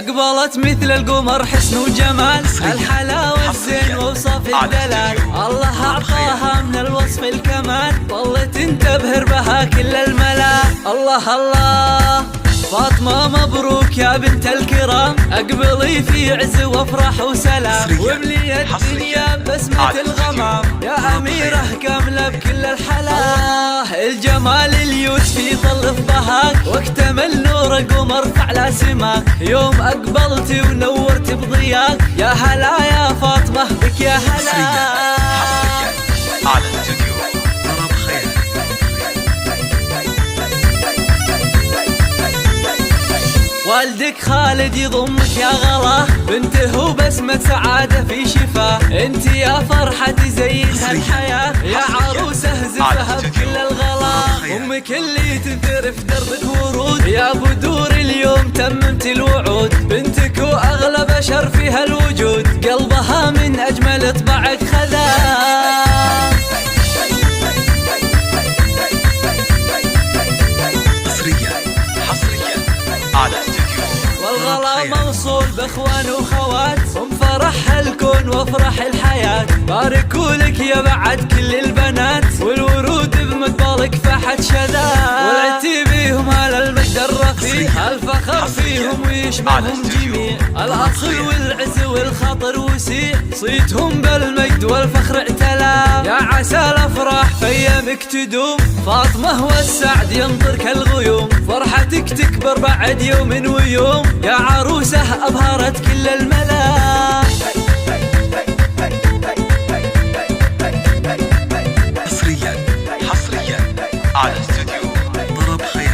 أقبلت مثل القمر حسن وجمال، الحلاوة والزين ووصف الدلال، الله أعطاها من الوصف الكمال، ظلت تبهر بها كل الملا. الله الله فاطمة مبروك يا بنت الكرام، اقبلي في عز وافرح وسلام، واملي الدنيا بسمة الغمام، يا أميرة كاملة بكل الحلا. الجمال اليوس في ظل بهاك، واكتمل نور قمر فعلى سماك، يوم اقبلتي ونورت بضياك، يا هلا يا فاطمة بك يا هلا. على الاستوديو ضرب خير. والدك خالد يضمك يا غلا، بنته بسمة سعادة في شفاه، انت يا فرحتي زينها الحياة، يا عروسة زفها بكل الغلا، امك اللي تنثر في دربك ورود، يا بدور اليوم تممت الوعود، بنتك واغلى بشر فيها الوجود، قلبها من اجمل طبعك خذاه. على الاستوديو والغلا موصول باخوان وخوات، هم فرح الكون وافرح الحياة، باركوا لك يا بعد كل البنات، والورود بمقبلك فحت شذا، والعتي بيهم على المجد الرفيع، الفخر فيهم ويشملهم جميع، الاصل والعز والخطر وسيع، صيتهم بالمجد والفخر اعتلى، يا عسى الافراح في ايامك تدوم، فاطمة والسعد ينطر كالغيوم، فرحتك تكبر بعد يوم ويوم، يا عروسة أبهرت كل الملا. حصريا على الاستوديو ضرب خير.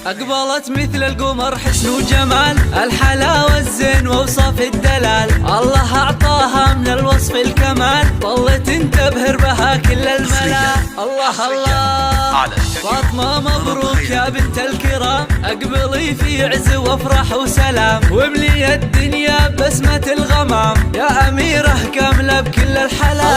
أقبلت مثل القمر حسن وجمال، الحلاوة والزين ووصف الدلال، الله أعطاها من الوصف الكمال، ظلت تبهر بها كل الملا. الله الله فاطمة مبروك يا بنت الكرام، اقبلي في عز وافرح وسلام، واملي الدنيا بسمة الغمام، يا أميرة كاملة بكل الحلا.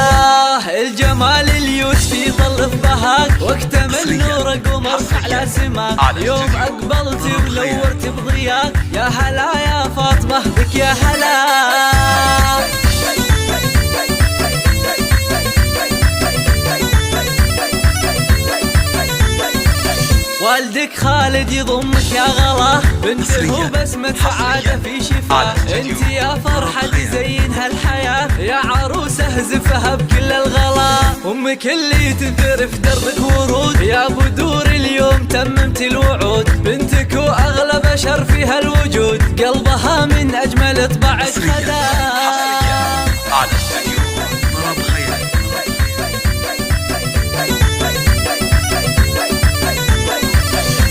الجمال اليوس في ظل بهاك، واكتمل نور قمر على سماك، يوم اقبلتي ونورت بضياك، يا هلا يا فاطمة بك يا هلا. والدك خالد يضمك يا غلا، بنته بسمة سعادة في شفاه، انت يا فرحتي زينها الحياة، يا عروسة زفها بكل الغلا، امك اللي تنثر في دربك ورود، يا بدور اليوم تممت الوعود، بنتك واغلى بشر فيها الوجود، قلبها من اجمل طبعك خذاه. على الاستوديو ضرب خير.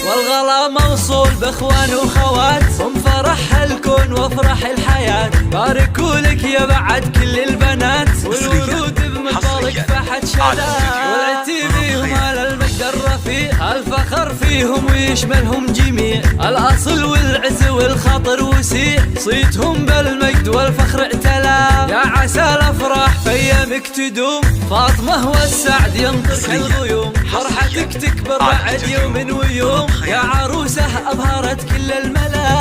والغلا موصول باخوان وخوات، هم فرح الكون وافرح الحياة، باركوا لك يا بعد كل البنات، والورود بمقبلك فحت شذا، والعتي بيهم على المجد الرفيع، الفخر فيهم ويشملهم جميع، الاصل والعز والخطر وسيع، صيتهم بالمجد والفخر اعتلى، يا عسى الافراح في ايامك تدوم، فاطمة والسعد ينطر كالغيوم، فرحتك تكبر بعد يوم ويوم، يا عروسة أبهرت كل الملا.